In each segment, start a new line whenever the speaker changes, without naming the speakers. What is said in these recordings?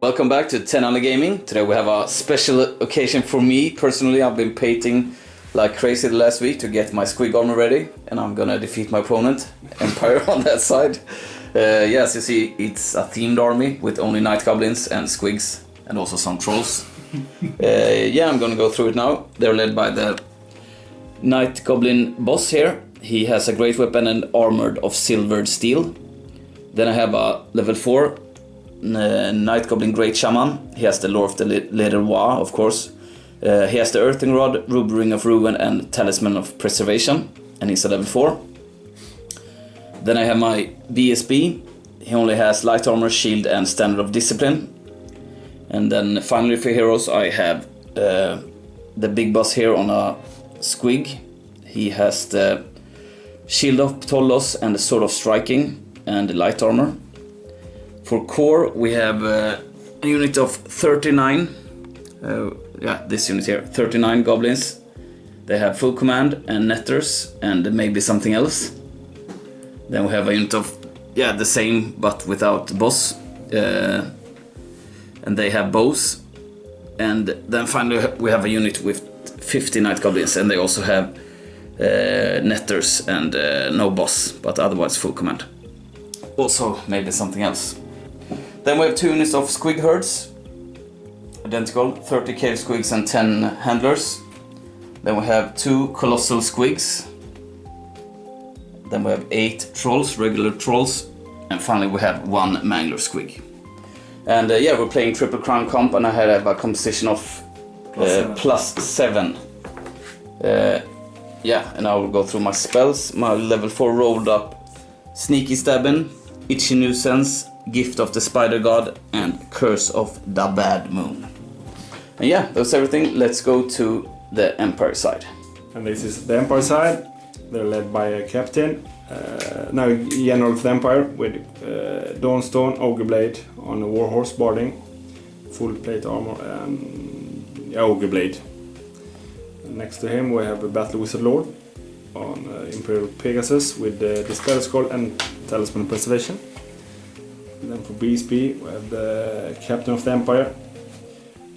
Welcome back to 10 Under Gaming. Today we have a special occasion for me. Personally, I've been painting like crazy the last week to get my Squig armor ready, and I'm gonna defeat my opponent, Empire, on that side. As you see, it's a themed army with only Night Goblins and Squigs, and also some Trolls. I'm gonna go through it now. They're led by the Night Goblin boss here. He has a great weapon and armored of silvered steel. Then I have a level 4 Night Goblin Great Shaman. He has the Lore of the Leader Wa, of course. He has the Earthing Rod, Ruby Ring of Ruin, and Talisman of Preservation, and he's a level 4. Then I have my BSB. He only has Light Armor, Shield, and Standard of Discipline. And then finally for heroes, I have the big boss here on a Squig. He has the Shield of Ptollos and the Sword of Striking and the Light Armor. For core, we have a unit of 39. This unit here, 39 goblins. They have full command and netters and maybe something else. Then we have a unit of the same but without boss, and they have bows. And then finally we have a unit with 50 Night Goblins, and they also have netters and no boss, but otherwise full command. Also maybe something else. Then we have 2 units of Squig herds, identical, 30 cave Squigs and 10 handlers. Then we have 2 colossal Squigs. Then we have 8 trolls, regular trolls. And finally we have 1 mangler Squig. And we're playing Triple Crown comp, and I have a composition of +7. And I will go through my spells. My level 4 rolled up Sneaky Stabbing, Itchy Nuisance, Gift of the Spider God, and Curse of the Bad Moon. And that's everything. Let's go to the Empire side.
And this is the Empire side. They're led by a captain, General of the Empire, with Dawnstone, Ogre Blade on a Warhorse barding, full plate armor, and Ogre Blade. And next to him we have a Battle Wizard Lord on Imperial Pegasus with the Dispel Scroll and Talisman of Preservation. And then for BSB we have the Captain of the Empire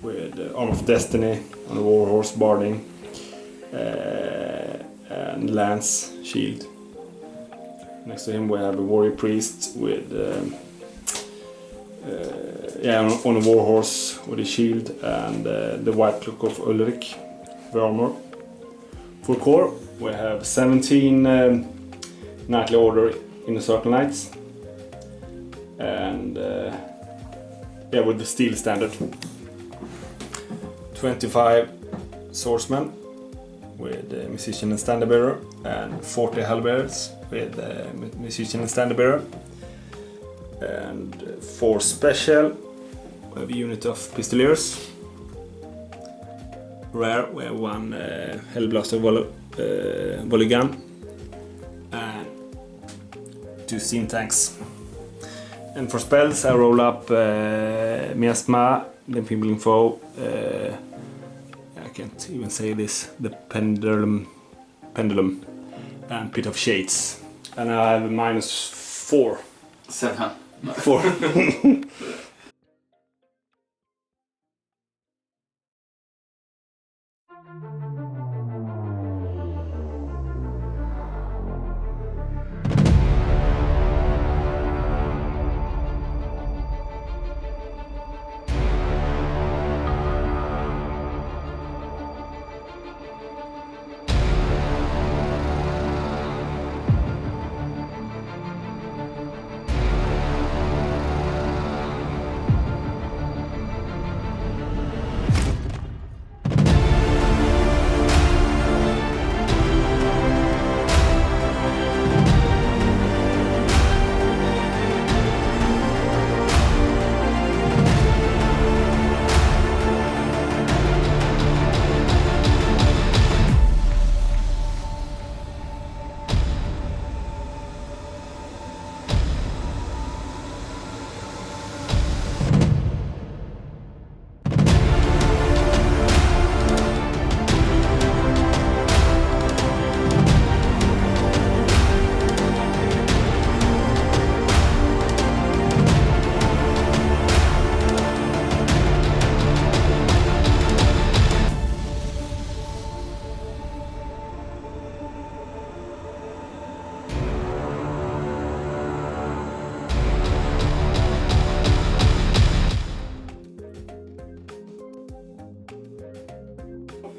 with the Arm of Destiny on a Warhorse barding, and Lance Shield. Next to him we have a Warrior Priest with on a Warhorse with a shield, and the White Cloak of Ulrich, the armor. For core we have 17 Knightly Order in the Circle Knights, and with the Steel Standard. 25 Swordsmen with Musician and Standard Bearer, and 40 Halberds with Musician and Standard Bearer. And for special we have a unit of Pistoliers. Rare we have 1 Hellblaster volley gun and 2 steam tanks. And for spells I roll up Miasma, the Pimbling Foe, I can't even say this, the Pendulum, and Pit of Shades. And I have a -4.
7.
4.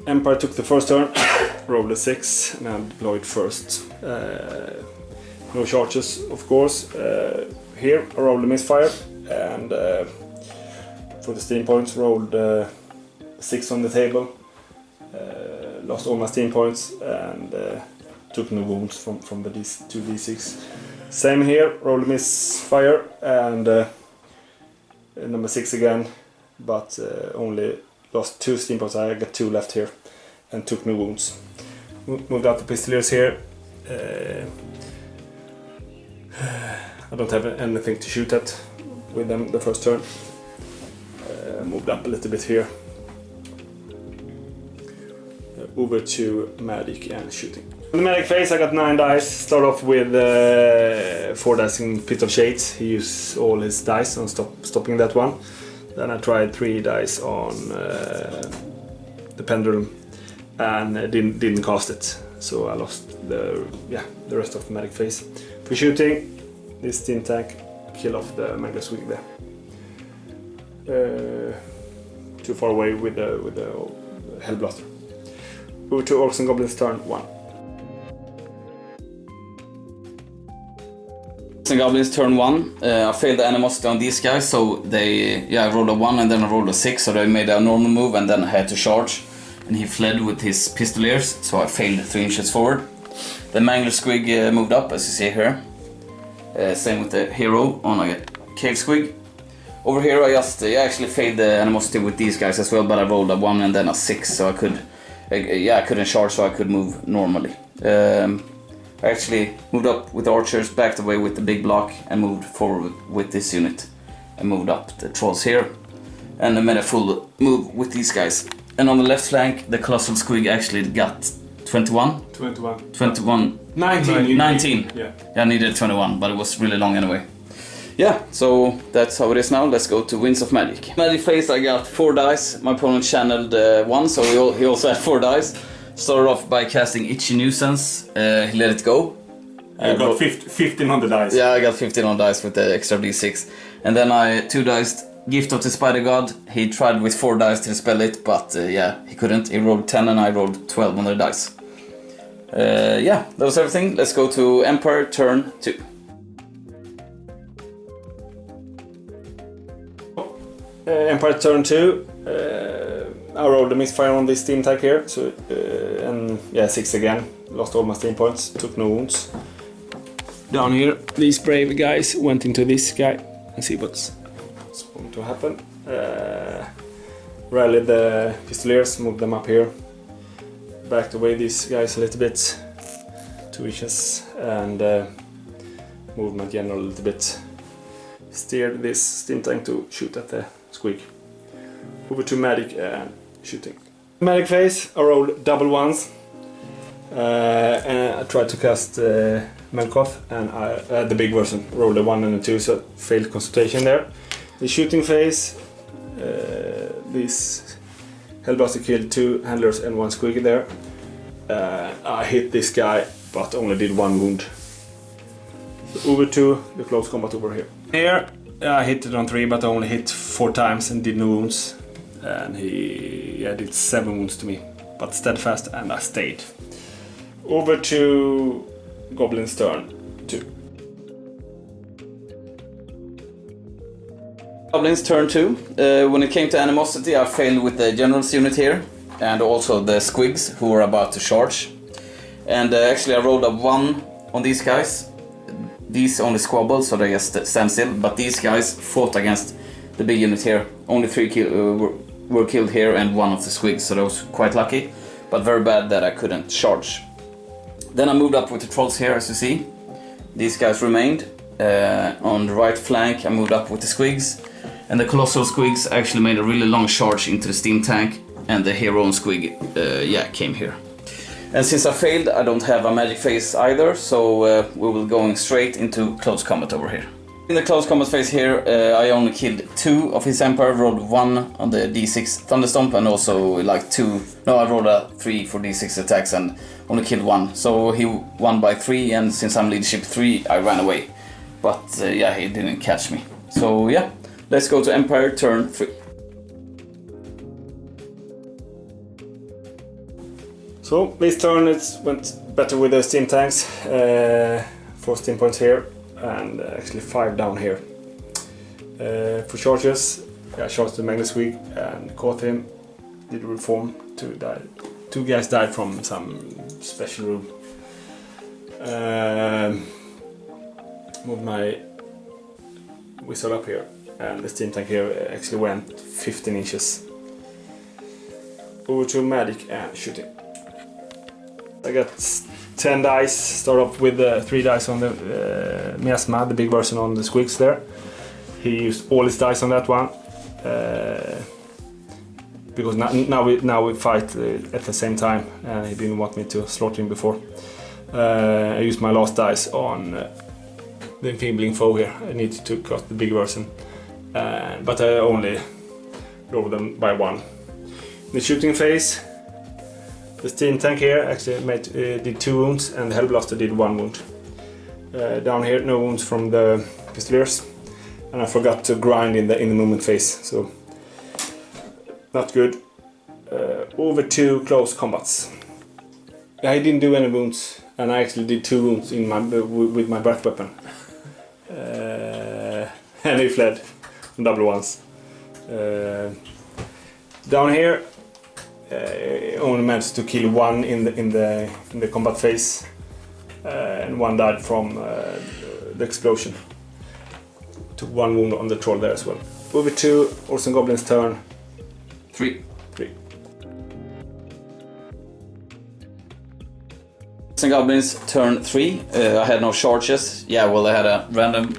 Empire took the first turn, rolled a 6, and I deployed first. No charges, of course. Here I rolled a misfire, and for the steam points rolled 6 on the table. Lost all my steam points and took no wounds from the 2d6. Same here, rolled a misfire and number 6 again, but only lost 2 steam points. I got 2 left here and took no wounds. Moved out the Pistoliers here. I don't have anything to shoot at with them the first turn. Moved up a little bit here. Over to Magic and shooting. In the Magic phase I got 9 dice. Start off with 4 dice in Pit of Shades. He used all his dice on stopping that one. Then I tried 3 dice on the Pendulum and didn't cast it. So I lost the rest of the Magic phase. For shooting, this steam tank kill off the Mangler Squig there. Too far away with the Hellblaster. Over to Orcs and Goblins turn 1.
Orcs and Goblins turn 1. I failed the animosity on these guys, so I rolled a 1 and then I rolled a 6, so they made a normal move and then I had to charge. And he fled with his Pistoliers, so I failed 3 inches forward. The Mangler Squig moved up, as you see here. Same with the hero on a Cave Squig. Over here I just actually failed the animosity with these guys as well, but I rolled a 1 and then a 6, so I couldn't charge, so I could move normally. I actually moved up with the archers, backed away with the big block and moved forward with this unit. And moved up the trolls here and I made a full move with these guys. And on the left flank the Colossal Squig actually got 21? 21. 19.
Yeah.
I needed 21, but it was really long anyway. Yeah, so that's how it is now. Let's go to Winds of Magic. Magic phase I got 4 dice. My opponent channeled 1, so he also had 4 dice. Started off by casting Itchy Nuisance. He let it go.
I got 15 on the dice.
Yeah, I got 15 on dice with the extra d6. And then I 2-diced Gift of the Spider God. He tried with 4 dice to dispel it, but he couldn't. He rolled 10 and I rolled 12 on the dice. That was everything. Let's go to Empire turn 2.
Empire turn 2. I rolled a misfire on this steam tank here, so 6 again. Lost all my steam points, took no wounds. Down here, these brave guys went into this guy and see what's going to happen. Rallied the Pistoliers, moved them up here. Backed away these guys a little bit, 2 inches, and moved my general a little bit. Steered this steam tank to shoot at the Squig. Over to Magic and shooting. Magic phase, I rolled double 1s. And I tried to cast Melkoth, and the big version rolled a 1 and a 2, so failed concentration there. The shooting phase, this Hellblaster killed 2 handlers and 1 Squig there. I hit this guy, but only did 1 wound. So over to the close combat over here. Here I hit it on 3, but I only hit 4 times and did no wounds. And he did 7 wounds to me, but steadfast, and I stayed. Over to Goblins turn 2.
Goblins turn 2. When it came to animosity, I failed with the general's unit here, and also the Squigs who were about to charge. And actually I rolled a 1 on these guys. These only squabbled, so they just stand still, but these guys fought against the big unit here. Only 3 were killed here and 1 of the Squigs, so that was quite lucky, but very bad that I couldn't charge. Then I moved up with the trolls here, as you see. These guys remained. On the right flank I moved up with the Squigs, and the Colossal Squigs actually made a really long charge into the steam tank, and the hero and Squig came here. And since I failed, I don't have a magic phase either, so we will going straight into close combat over here. In the close combat phase here, I only killed 2 of his Empire, rolled 1 on the d6 Thunderstomp, and also I rolled a 3 for d6 attacks and only killed 1. So he won by 3, and since I'm leadership 3, I ran away. But he didn't catch me. So let's go to Empire turn 3.
So this turn it went better with the steam tanks. 4 steam points here and actually 5 down here. For charges, I charged the Magnus Squig and caught him. Did reform. 2 guys died from some special rule. Moved my whistle up here, and the steam tank here actually went 15 inches. Over to magic and shooting. I got 10 dice. Start off with 3 dice on the Miasma, the big version on the Squigs there. He used all his dice on that one. Because now we fight at the same time, and he didn't want me to slaughter him before. I used my last dice on the enfeebling foe here. I needed to cut the big version, but I only rolled them by 1. The shooting phase, the steam tank here actually did 2 wounds, and the Hellblaster did 1 wound. Down here, no wounds from the Pistoliers, and I forgot to grind in the movement phase, so not good. Over to close combats. I didn't do any wounds, and I actually did 2 wounds with my breath weapon. And he fled on double ones. Down here, only managed to kill 1 in the combat phase, and 1 died from the explosion. Took 1 wound on the troll there as well. Over to Orcs and Goblins turn 3.
Orcs and Goblins turn 3. I had no charges. Yeah, well, I had a random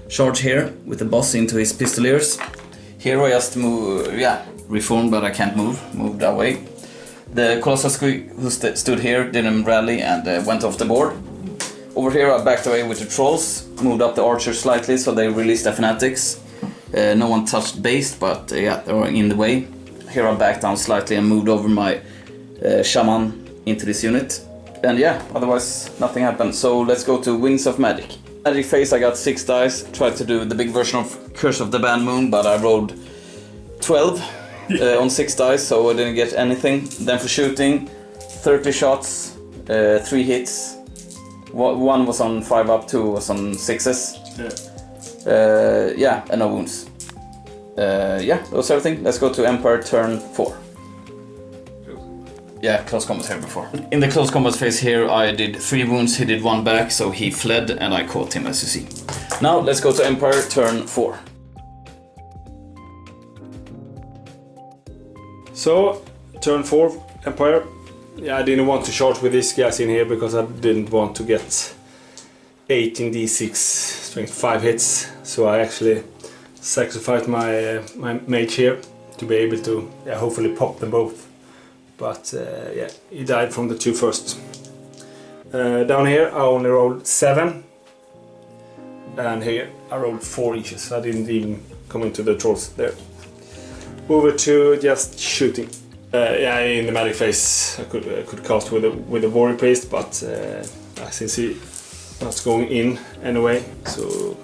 charge here with the boss into his Pistoliers. Here I just reformed, but I can't move that way. The Colossal Squig who stood here didn't rally and went off the board. Over here I backed away with the trolls, moved up the archers slightly so they released the fanatics. No one touched base, but they were in the way. Here I backed down slightly and moved over my shaman into this unit. And otherwise nothing happened. So let's go to Wings of Magic. Magic phase I got 6 dice, tried to do the big version of Curse of the Band Moon, but I rolled 12 on 6 dice, so I didn't get anything. Then for shooting, 30 shots, 3 hits. 1 was on 5 up, 2 was on 6s. And no wounds. That was everything. Let's go to Empire turn 4. Yeah, close combat here before. In the close combat phase here I did 3 wounds, he did 1 back, so he fled and I caught him, as you see. Now let's go to Empire turn 4.
So, turn 4, Empire. I didn't want to charge with these guys in here because I didn't want to get 18 d6 strength 5 hits. So I actually sacrificed my mage here to be able to hopefully pop them both. But he died from the 2 first. Down here I only rolled 7. And here I rolled 4 inches. I didn't even come into the trolls there. Over to just shooting. In the magic phase I could cast with a warrior priest, but since he was going in anyway, so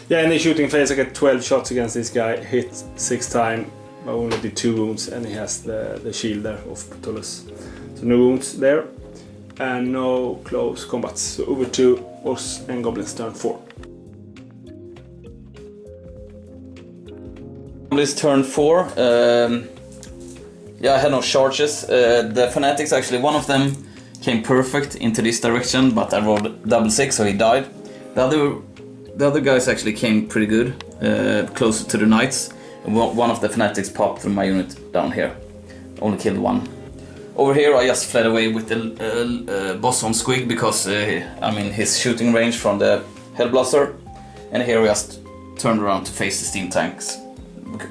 in the shooting phase I got 12 shots against this guy, hit 6 times, I only did 2 wounds, and he has the shield there of Cthulhu's. So no wounds there, and no close combats. So over to Orcs and Goblins turn 4.
Goblins turn 4. I had no charges. The fanatics, actually, one of them came perfect into this direction, but I rolled double 6, so he died. The other guys actually came pretty good, closer to the knights. One of the fanatics popped through my unit down here. Only killed 1. Over here I just fled away with the boss on Squig because his shooting range from the Hellblaster. And here I just turned around to face the steam tanks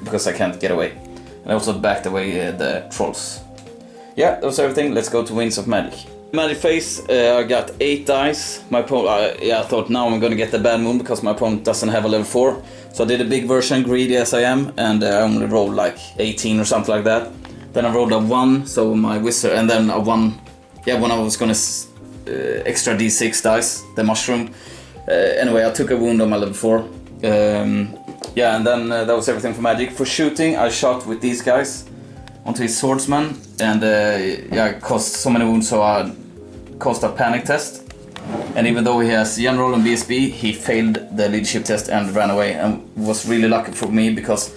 because I can't get away. And I also backed away the trolls. That was everything. Let's go to Wings of Magic. Magic phase, I got 8 dice. My opponent, I thought now I'm gonna get the bad moon because my opponent doesn't have a level 4. So I did a big version, greedy as I am, and I only rolled like 18 or something like that. Then I rolled a 1, so my wizard, and then a 1. When I was gonna extra d6 dice, the mushroom. Anyway, I took a wound on my level 4. And then that was everything for magic. For shooting, I shot with these guys. onto his swordsman, and caused so many wounds, so I caused a panic test. And even though he has general and BSB, he failed the leadership test and ran away, and was really lucky for me because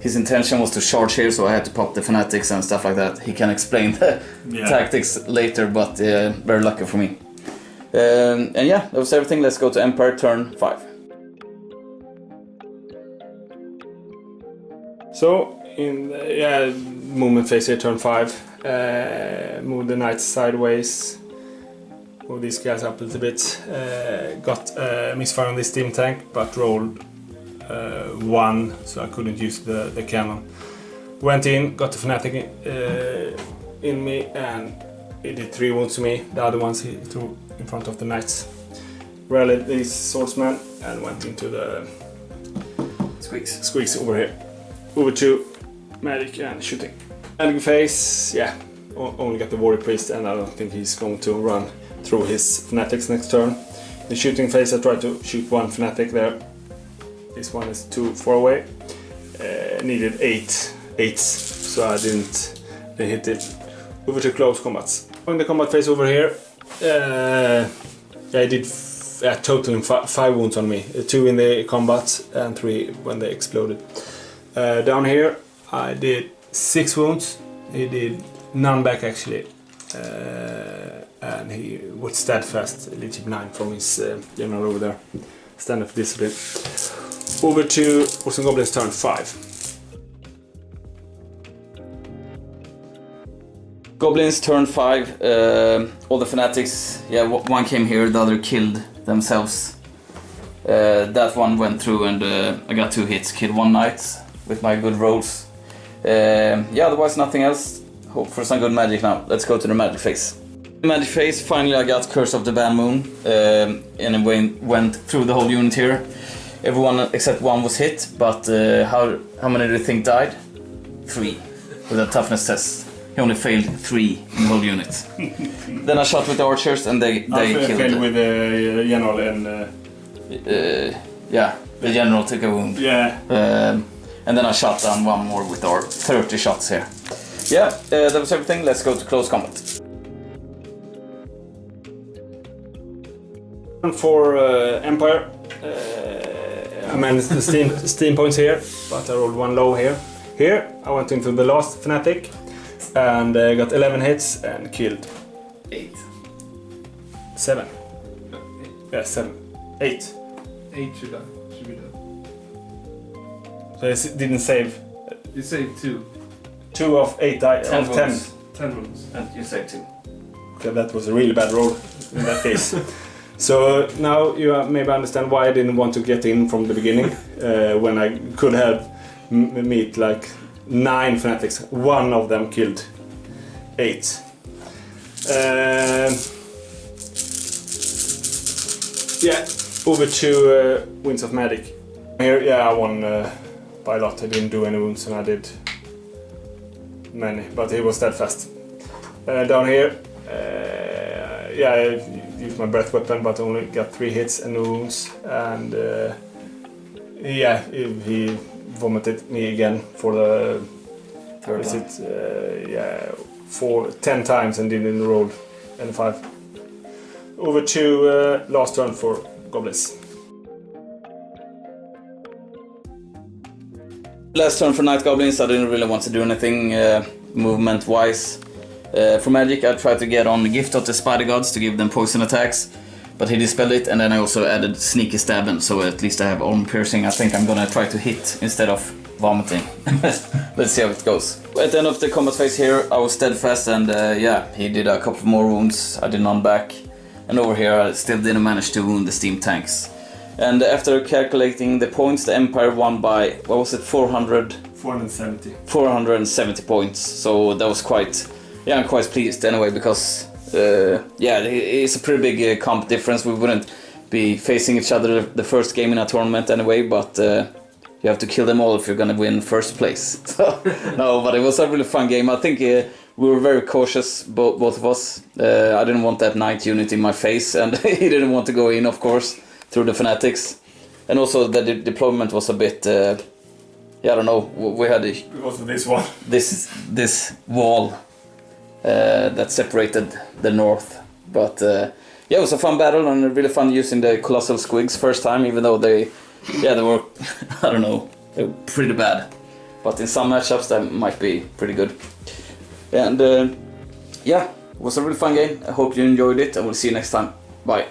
his intention was to charge here, so I had to pop the fanatics and stuff like that. He can explain the tactics later, but very lucky for me. And yeah, that was everything. Let's go to Empire turn 5.
So in movement phase here, turn 5. Move the knights sideways. Move these guys up a little bit. Got misfire on this steam tank, but rolled 1, so I couldn't use the cannon. Went in, got the fanatic in me, and it did 3 wounds to me. The other ones he threw in front of the knights. Rallied these swordsmen and went into the squigs over here. Over to magic and shooting. Magic phase, only got the warrior priest, and I don't think he's going to run through his fanatics next turn. The shooting phase, I tried to shoot 1 fanatic there. This one is too far away. Needed 8s, so I didn't hit it. Over to close combats. On the combat phase over here, I did total 5 wounds on me. 2 in the combat and 3 when they exploded. Down here I did 6 wounds. He did none back actually. And he was steadfast, leadership 9 from his general over there. Stand up discipline. Over to Orcs and Goblins turn 5.
Goblins turn 5. All the fanatics, one came here, the other killed themselves. That one went through, and I got 2 hits, killed 1 knight with my good rolls. Otherwise nothing else. Hope for some good magic now. Let's go to the magic phase. Magic phase, finally I got Curse of the Bad Moon, and it went through the whole unit here. Everyone except 1 was hit, but how many do you think died? 3, with a toughness test. He only failed 3 in the whole unit. Then I shot with the archers, and they killed
failed with the general and...
the general took a wound. And then I shot down 1 more with our 30 shots here. That was everything. Let's go to close combat.
For Empire, I managed the steam points here, but I rolled 1 low here. Here I went into the last fanatic and got 11 hits and killed 7. 8.
8 should be done.
So it didn't save.
You saved 2.
2 of 8 died. 10 of 10.
10 wounds.
And you saved 2.
Okay, that was a really bad roll in that case. So now you maybe understand why I didn't want to get in from the beginning, when I could have meet like 9 fanatics. 1 of them killed 8. Over to Winds of Magic. Here, I won by a lot. I didn't do any wounds, and I did many, but he was steadfast. Down here, I used my breath weapon, but only got 3 hits and no wounds. And he vomited me again for the third time. 10 times and didn't roll any 5. Over to last turn for Goblins.
Last turn for Night Goblins, I didn't really want to do anything movement wise. For magic I tried to get on the Gift of the Spider Gods to give them poison attacks, but he dispelled it, and then I also added Sneaky Stabbing, so at least I have armor piercing. I think I'm gonna try to hit instead of vomiting. Let's see how it goes. At the end of the combat phase here I was steadfast, and he did a couple more wounds. I did none back, and over here I still didn't manage to wound the steam tanks. And after calculating the points, the Empire won by, what was it,
470.
470 points. So that was quite, I'm quite pleased anyway, because it's a pretty big comp difference. We wouldn't be facing each other the first game in a tournament anyway, but you have to kill them all if you're gonna win first place. So, no, but it was a really fun game. I think we were very cautious, both of us. I didn't want that knight unit in my face, and he didn't want to go in, of course, through the fanatics. And also the deployment was a bit yeah, I don't know. We had
Because of this one.
this wall that separated the north, but yeah, it was a fun battle and really fun using the colossal squigs first time, even though they were I don't know, they were pretty bad, but in some matchups that might be pretty good. And yeah, it was a really fun game. I hope you enjoyed it, and we'll see you next time. Bye.